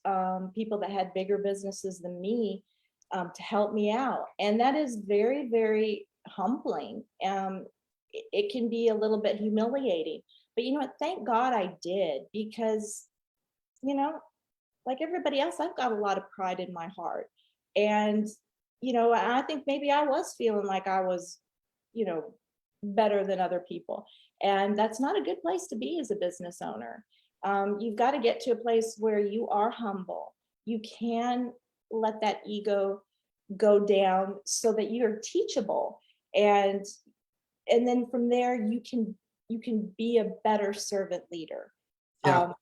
Speaker 2: people that had bigger businesses than me to help me out. And that is very, very humbling. It can be a little bit humiliating, but thank God I did, because, like everybody else, I've got a lot of pride in my heart. And, I think maybe I was feeling like I was, better than other people. And that's not a good place to be as a business owner. You've got to get to a place where you are humble. You can let that ego go down so that you're teachable. And then from there, you can be a better servant leader.
Speaker 1: Yeah.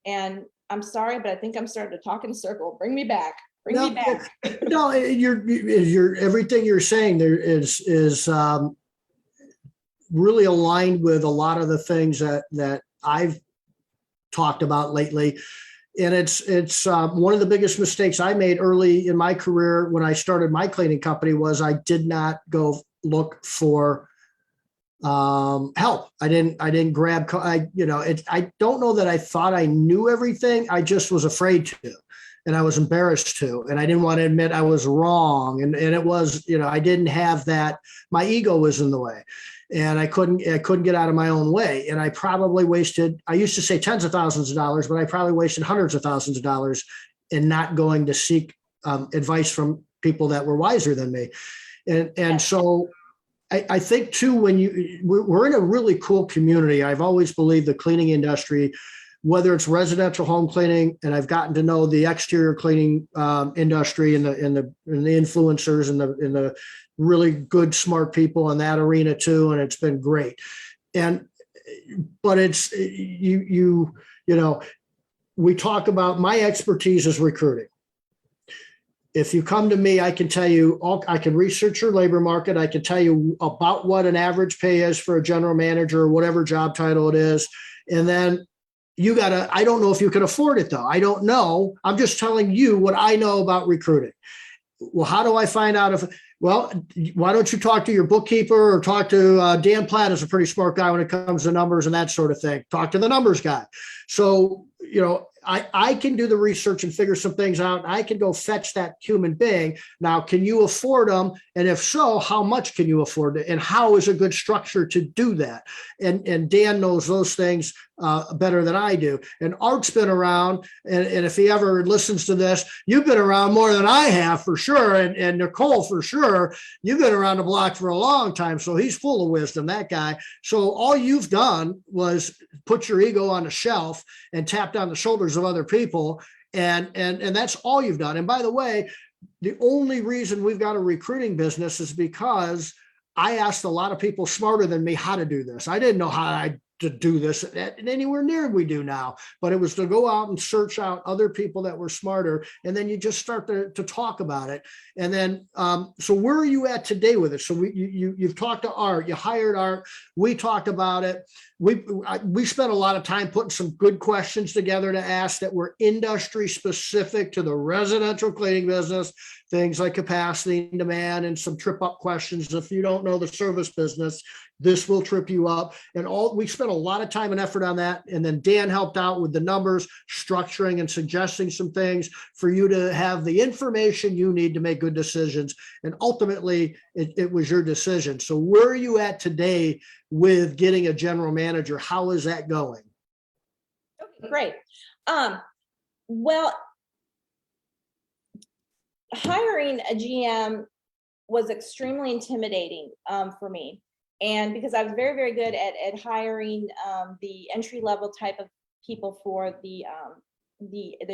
Speaker 2: And I'm sorry, but I think I'm starting to talk in a circle. Bring me back. Bring me back.
Speaker 1: No, you're everything you're saying there is really aligned with a lot of the things that I've talked about lately. And it's one of the biggest mistakes I made early in my career when I started my cleaning company was I did not go look for help. I didn't grab, I don't know that I thought I knew everything. I just was afraid to, and I was embarrassed to, and I didn't want to admit I was wrong. And it was, I didn't have that. My ego was in the way, and I couldn't get out of my own way. And I probably wasted, I used to say tens of thousands of dollars, but I probably wasted hundreds of thousands of dollars in not going to seek advice from people that were wiser than me. And so I think too, when we're in a really cool community. I've always believed the cleaning industry, whether it's residential home cleaning, and I've gotten to know the exterior cleaning industry and the influencers and the really good, smart people in that arena too. And it's been great. But it's, you know, we talk about, my expertise is recruiting. If you come to me, I can tell you, I can research your labor market. I can tell you about what an average pay is for a general manager or whatever job title it is. And then I don't know if you can afford it though. I don't know. I'm just telling you what I know about recruiting. Well, how do I find out well, why don't you talk to your bookkeeper or talk to Dan Platt is a pretty smart guy when it comes to numbers and that sort of thing. Talk to the numbers guy. So, I can do the research and figure some things out. I can go fetch that human being. Now, can you afford them? And if so, how much can you afford it? And how is a good structure to do that? And Dan knows those things better than I do. And Art's been around. And if he ever listens to this, you've been around more than I have for sure. And Nicole, for sure, you've been around the block for a long time. So he's full of wisdom, that guy. So all you've done was put your ego on the shelf and tapped on the shoulders of other people. And that's all you've done. And by the way, the only reason we've got a recruiting business is because I asked a lot of people smarter than me how to do this. I didn't know how to do this anywhere near we do now, but it was to go out and search out other people that were smarter. And then you just start to talk about it. And then, so where are you at today with it? So you've talked to Art, you hired Art. We talked about it. We spent a lot of time putting some good questions together to ask that were industry specific to the residential cleaning business, things like capacity and demand, and some trip up questions. If you don't know the service business, this will trip you up. And we spent a lot of time and effort on that. And then Dan helped out with the numbers, structuring and suggesting some things for you to have the information you need to make good decisions. And ultimately, it was your decision. So where are you at today with getting a general manager? How is that going?
Speaker 2: Okay, great. Well, hiring a GM was extremely intimidating for me. And because I was very, very good at hiring the entry level type of people for the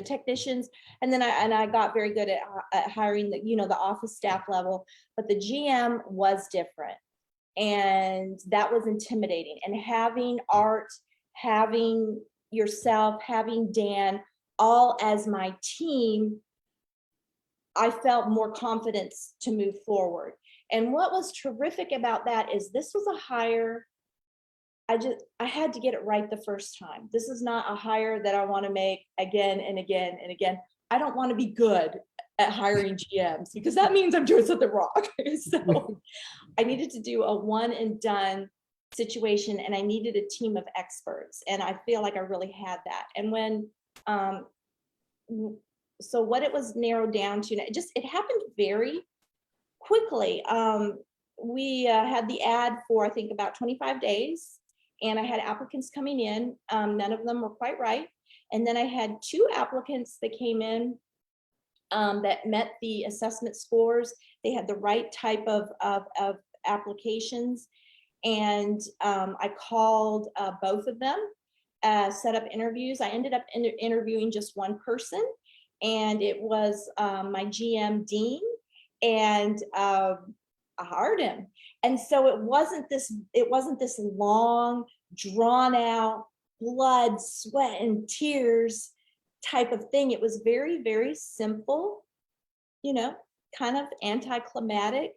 Speaker 2: technicians, and then I got very good at hiring the office staff level. But the GM was different, and that was intimidating. And having Art, having yourself, having Dan, all as my team, I felt more confidence to move forward. And what was terrific about that is this was a hire. I had to get it right the first time. This is not a hire that I want to make again and again and again. I don't want to be good at hiring GMs because that means I'm doing something wrong. So I needed to do a one and done situation, and I needed a team of experts. And I feel like I really had that. And so what it was narrowed down to, it happened very quickly. We had the ad for, I think, about 25 days, and I had applicants coming in. None of them were quite right. And then I had 2 applicants that came in that met the assessment scores. They had the right type of applications. And I called both of them, set up interviews. I ended up interviewing just one person, and it was my GM, Dean. And I hired him. And so it wasn't this long, drawn out, blood, sweat, and tears type of thing. It was very, very simple, kind of anticlimactic.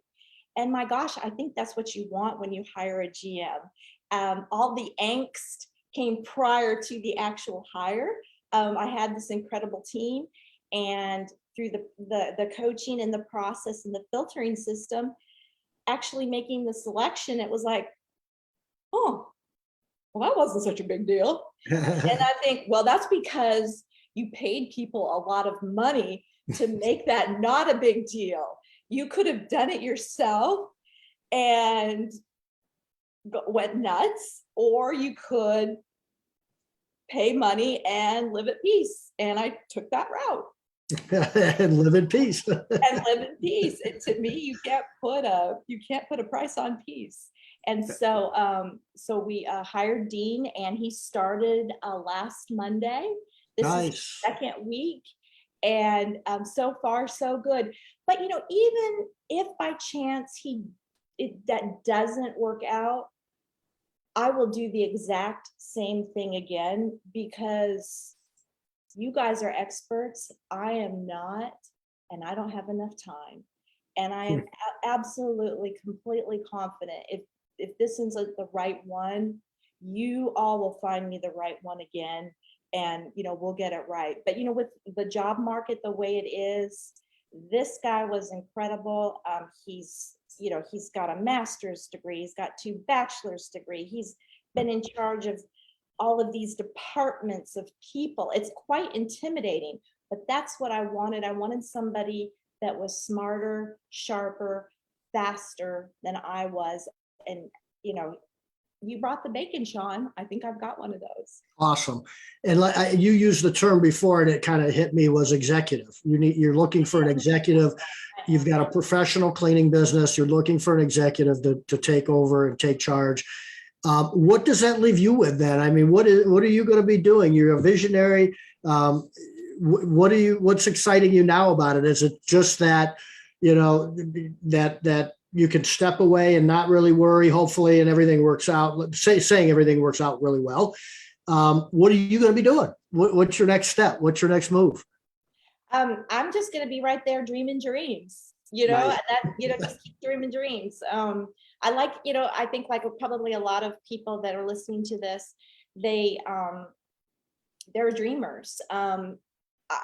Speaker 2: And my gosh, I think that's what you want when you hire a GM. All the angst came prior to the actual hire. I had this incredible team, and through the coaching and the process and the filtering system, actually making the selection, it was like, oh, well, that wasn't such a big deal. And I think, well, that's because you paid people a lot of money to make that not a big deal. You could have done it yourself and went nuts, or you could pay money and live at peace. And I took that route.
Speaker 1: And live in peace.
Speaker 2: and live in peace. And to me, you can't put a price on peace. And so we hired Dean, and he started last Monday. This is
Speaker 1: Nice.
Speaker 2: his second week, and so far so good. But even if by chance that doesn't work out, I will do the exact same thing again, because you guys are experts. I am not, and I don't have enough time. And I am absolutely, completely confident if this is the right one, you all will find me the right one again, and we'll get it right. But with the job market the way it is, this guy was incredible. He's got a master's degree, he's got 2 bachelor's degree, he's been in charge of all of these departments of people. It's quite intimidating, but that's what I wanted. I wanted somebody that was smarter, sharper, faster than I was. And you brought the bacon, Shawn. I think I've got one of those.
Speaker 1: Awesome. And you used the term before, and it kind of hit me, was executive. You're looking for an executive. You've got a professional cleaning business. You're looking for an executive to take over and take charge. What does that leave you with then? I mean, what are you going to be doing? You're a visionary. What's exciting you now about it? Is it just that, that you can step away and not really worry, hopefully, and everything works out, saying everything works out really well. What are you going to be doing? What's your next step? What's your next move?
Speaker 2: I'm just going to be right there dreaming dreams,
Speaker 1: Nice.
Speaker 2: just keep dreaming dreams. I like, I think like probably a lot of people that are listening to this, they're dreamers. I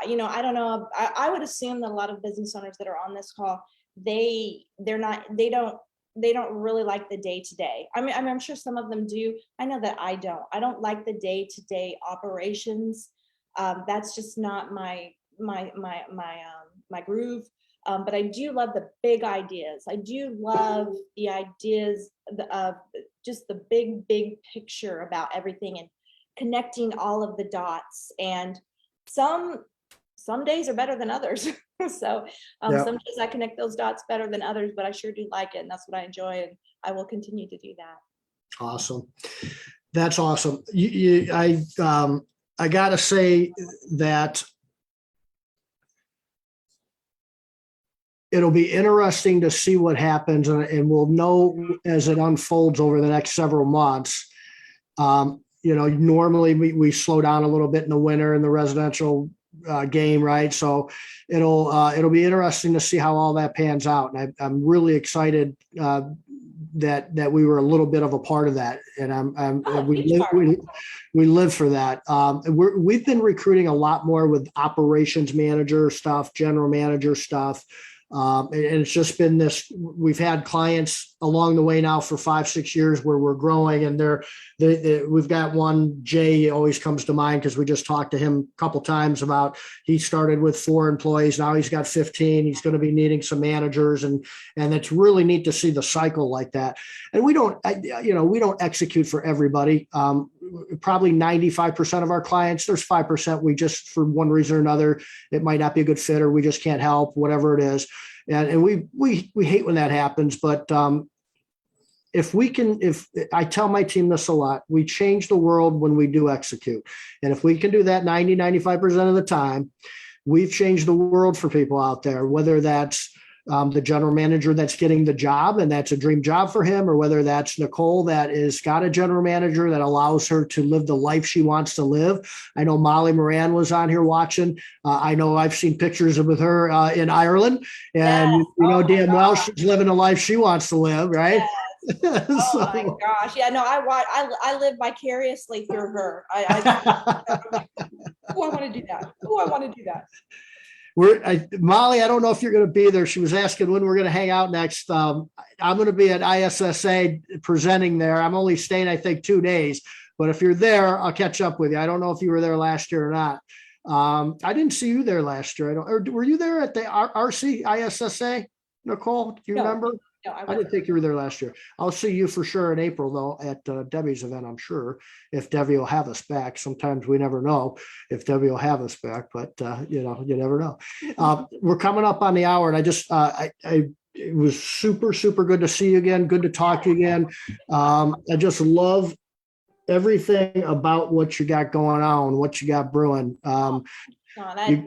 Speaker 2: don't know. I would assume that a lot of business owners that are on this call, they don't really like the day-to-day. I mean, I'm sure some of them do. I know that I don't like the day-to-day operations. That's just not my groove. But I do love the big ideas. I do love the ideas of just the big picture about everything and connecting all of the dots. And some days are better than others. So some days I connect those dots better than others, but I sure do like it. And that's what I enjoy. And I will continue to do that.
Speaker 1: Awesome. That's awesome. I got to say that it'll be interesting to see what happens, and we'll know as it unfolds over the next several months. Normally we slow down a little bit in the winter in the residential game, right? So it'll be interesting to see how all that pans out. And I'm really excited that we were a little bit of a part of that, and we live for that. We've been recruiting a lot more with operations manager stuff, general manager stuff. And it's just been this, we've had clients along the way now for 5-6 years where we're growing, and we've got one, Jay always comes to mind because we just talked to him a couple times about, he started with 4 employees. Now he's got 15. He's going to be needing some managers, and it's really neat to see the cycle like that. And we don't execute for everybody. Probably 95% of our clients, there's 5% we just, for one reason or another, it might not be a good fit, or we just can't help, whatever it is. And we hate when that happens. But if I tell my team this a lot, we change the world when we do execute. And if we can do that 95% of the time, we've changed the world for people out there, whether that's the general manager that's getting the job and that's a dream job for him, or whether that's Nicole that is got a general manager that allows her to live the life she wants to live. I know Molly Moran was on here watching. I know I've seen pictures with her in Ireland, and damn well she's living the life she wants to live, right?
Speaker 2: Yes. Oh my gosh. Yeah, no, I live vicariously through her. I want to do that. I want to do that.
Speaker 1: Molly, I don't know if you're going to be there. She was asking when we're going to hang out next. I'm going to be at ISSA presenting there. I'm only staying, I think, 2 days, but if you're there, I'll catch up with you. I don't know if you were there last year or not. I didn't see you there last year. Or were you there at the RC ISSA, Nicole? Do you remember?
Speaker 2: No, I
Speaker 1: I
Speaker 2: wasn't.
Speaker 1: didn't think you were there last year. I'll see you for sure in April though at Debbie's event, I'm sure. If Debbie will have us back. Sometimes we never know if Debbie will have us back, but you know, you never know. We're coming up on the hour and I just, it was super, super good to see you again. Good to talk to you again. I just love everything about what you got going on, what you got brewing.
Speaker 2: Sean, I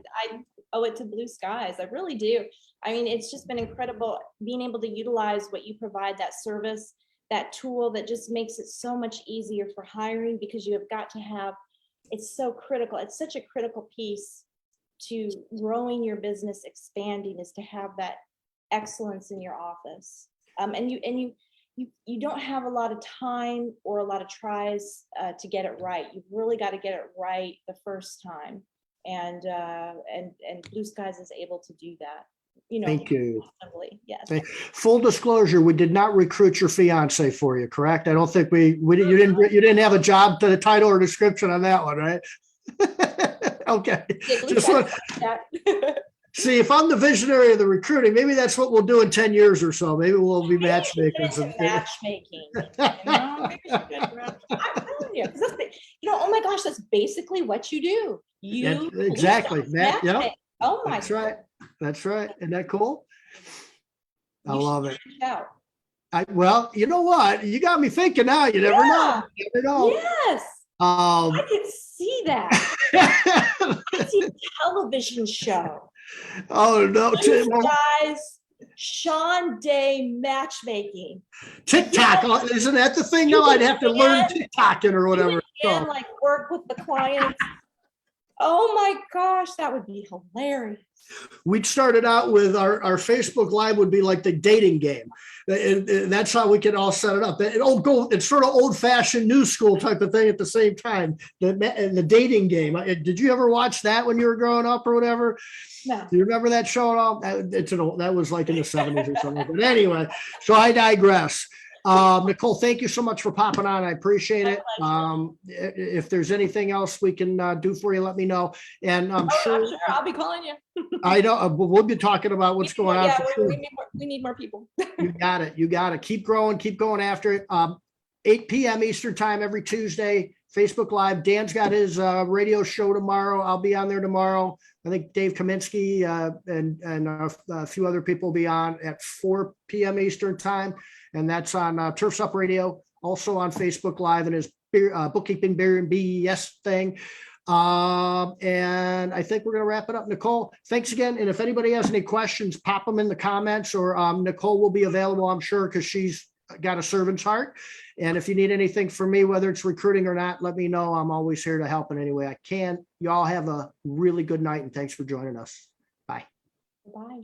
Speaker 2: owe it to Blue Skies. I really do. I mean, it's just been incredible being able to utilize what you provide, that service, that tool that just makes it so much easier for hiring, because you have got to have, it's so critical. It's such a critical piece to growing your business, expanding, is to have that excellence in your office. And you don't have a lot of time or a lot of tries to get it right. You've really got to get it right the first time. And Blue Skies is able to do that. You know,
Speaker 1: Thank you.
Speaker 2: Yes.
Speaker 1: Full disclosure, we did not recruit your fiance for you, correct? I don't think you didn't have a job to the title or description on that one, right? Okay. Just see, if I'm the visionary of the recruiting, maybe that's what we'll do in 10 years or so. Maybe we'll be matchmakers.
Speaker 2: Matchmaking. I'm telling you, oh my gosh, that's basically what you do.
Speaker 1: Exactly. Yep.
Speaker 2: Oh my.
Speaker 1: That's right. That's right. Isn't that cool? I love it. Well, you know what? You got me thinking now. You never know. You never know.
Speaker 2: Yes. I can see that. I see a television show.
Speaker 1: Oh no.
Speaker 2: Guys, Shawn Day matchmaking.
Speaker 1: TikTok. Yes. Isn't that the thing now? I'd have to learn TikToking or whatever.
Speaker 2: And like work with the clients. Oh my gosh, that would be hilarious.
Speaker 1: We'd started out with our Facebook Live would be like the dating game. And that's how we could all set it up. It's sort of old fashioned new school type of thing at the same time. The dating game. Did you ever watch that when you were growing up or whatever?
Speaker 2: No.
Speaker 1: Do you remember that show at all? That was like in the 70s or something. But anyway, so I digress. Nicole, thank you so much for popping on. I appreciate it. If there's anything else we can do for you, let me know. And I'm sure
Speaker 2: I'll be calling you.
Speaker 1: I know we'll be talking about what's going on.
Speaker 2: We need more people.
Speaker 1: You got it. You got it. Keep growing. Keep going after it. 8 p.m. Eastern time every Tuesday. Facebook Live. Dan's got his radio show tomorrow. I'll be on there tomorrow. I think Dave Kaminsky and a few other people will be on at 4 p.m. Eastern time. And that's on Turfs Up Radio, also on Facebook Live and his bookkeeping beer and BES thing. And I think we're going to wrap it up. Nicole, thanks again. And if anybody has any questions, pop them in the comments, or Nicole will be available, I'm sure, because she's got a servant's heart. And if you need anything from me, whether it's recruiting or not, let me know. I'm always here to help in any way I can. You all have a really good night, and thanks for joining us. Bye.
Speaker 2: Bye.